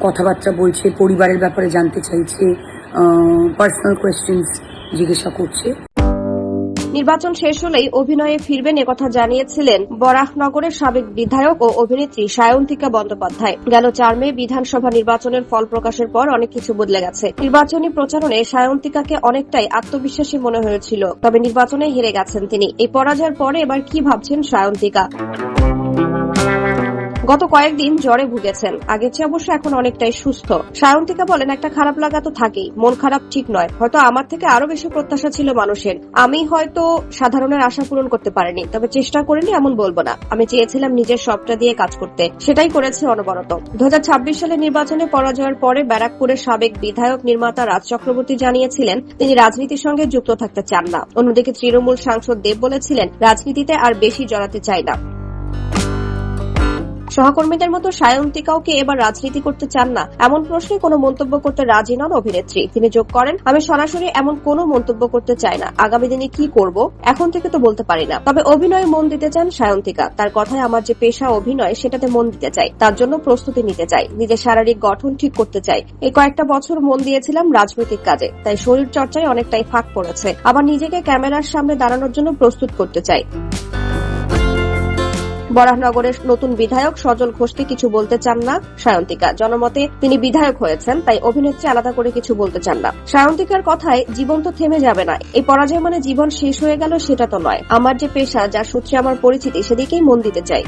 কথাবার্তা বলছে, পরিবারের ব্যাপারে জানতে চাইছে, পার্সোনাল কোয়েশ্চেন্স জিজ্ঞাসা করছে। নির্বাচন শেষ হলেই অভিনয়ে ফিরবেন একথা জানিয়েছিলেন বরাহনগরের সাবেক বিধায়ক ও অভিনেত্রী সায়ন্তিকা বন্দ্যোপাধ্যায়। গেল 4 মে বিধানসভা নির্বাচনের ফল প্রকাশের পর অনেক কিছু বদলে গেছে। নির্বাচনী প্রচারণে সায়ন্তিকাকে অনেকটাই আত্মবিশ্বাসী মনে হয়েছিল, তবে নির্বাচনে হেরে গেছেন তিনি। এই পরাজয়ের পরে এবার কি ভাবছেন সায়ন্তিকা? গত কয়েকদিন জ্বরে ভুগেছেন, আগের চেয়ে অবশ্য এখন অনেকটাই সুস্থ। সায়ন্তিকা বলেন, একটা খারাপ লাগা তো থাকেই, মন খারাপ ঠিক নয়, হয়তো আমার থেকে আরো বেশি প্রত্যাশা ছিল মানুষের। আমি হয়তো সাধারণের আশা পূরণ করতে পারিনি, তবে চেষ্টা করিনি এমন বলবো না। আমি চেয়েছিলাম নিজের সবটা দিয়ে কাজ করতে, সেটাই করেছি অনবরত। 2026 সালে নির্বাচনে পরাজয়ের পরে ব্যারাকপুরের সাবেক বিধায়ক নির্মাতা রাজ চক্রবর্তী জানিয়েছিলেন তিনি রাজনীতির সঙ্গে যুক্ত থাকতে চান না। অন্যদিকে তৃণমূল সাংসদ দেব বলেছিলেন রাজনীতিতে আর বেশি জড়াতে চাই না। সহকর্মীদের মতো সায়ন্তিকাওকে এবার রাজনীতি করতে চান না এমন প্রশ্নে কোনো মন্তব্য করতে রাজি নন অভিনেত্রী। তিনি যোগ করেন, আমি সরাসরি এমন কোনো মন্তব্য করতে চাই না। আগামী দিনে কি করব এখন থেকে তো বলতে পারি না। তবে অভিনয়ে মন দিতে চান সায়ন্তিকা। তার কথায়, আমার যে পেশা অভিনয় সেটাতে মন দিতে চাই, তার জন্য প্রস্তুতি নিতে চাই, নিজের শারীরিক গঠন ঠিক করতে চাই। এই কয়েকটা বছর মন দিয়েছিলাম রাজনৈতিক কাজে, তাই শরীর চর্চায় অনেকটাই ফাঁক পড়েছে। আবার নিজেকে ক্যামেরার সামনে দাঁড়ানোর জন্য প্রস্তুত করতে চাই। বরাহনগরের নতুন বিধায়ক সজল ঘোষকে কিছু বলতে চান না সায়ন্তিকা। জনমতে তিনি বিধায়ক হয়েছেন, তাই অভিনেত্রী আলাদা করে কিছু বলতে চান না। সায়ন্তিকার কথায়, জীবন তো থেমে যাবে না, এই পরাজয় মানে জীবন শেষ হয়ে গেল সেটা তো নয়। আমার যে পেশা, যার সূত্রে আমার পরিচিতি, সেদিকেই মন দিতে চাই।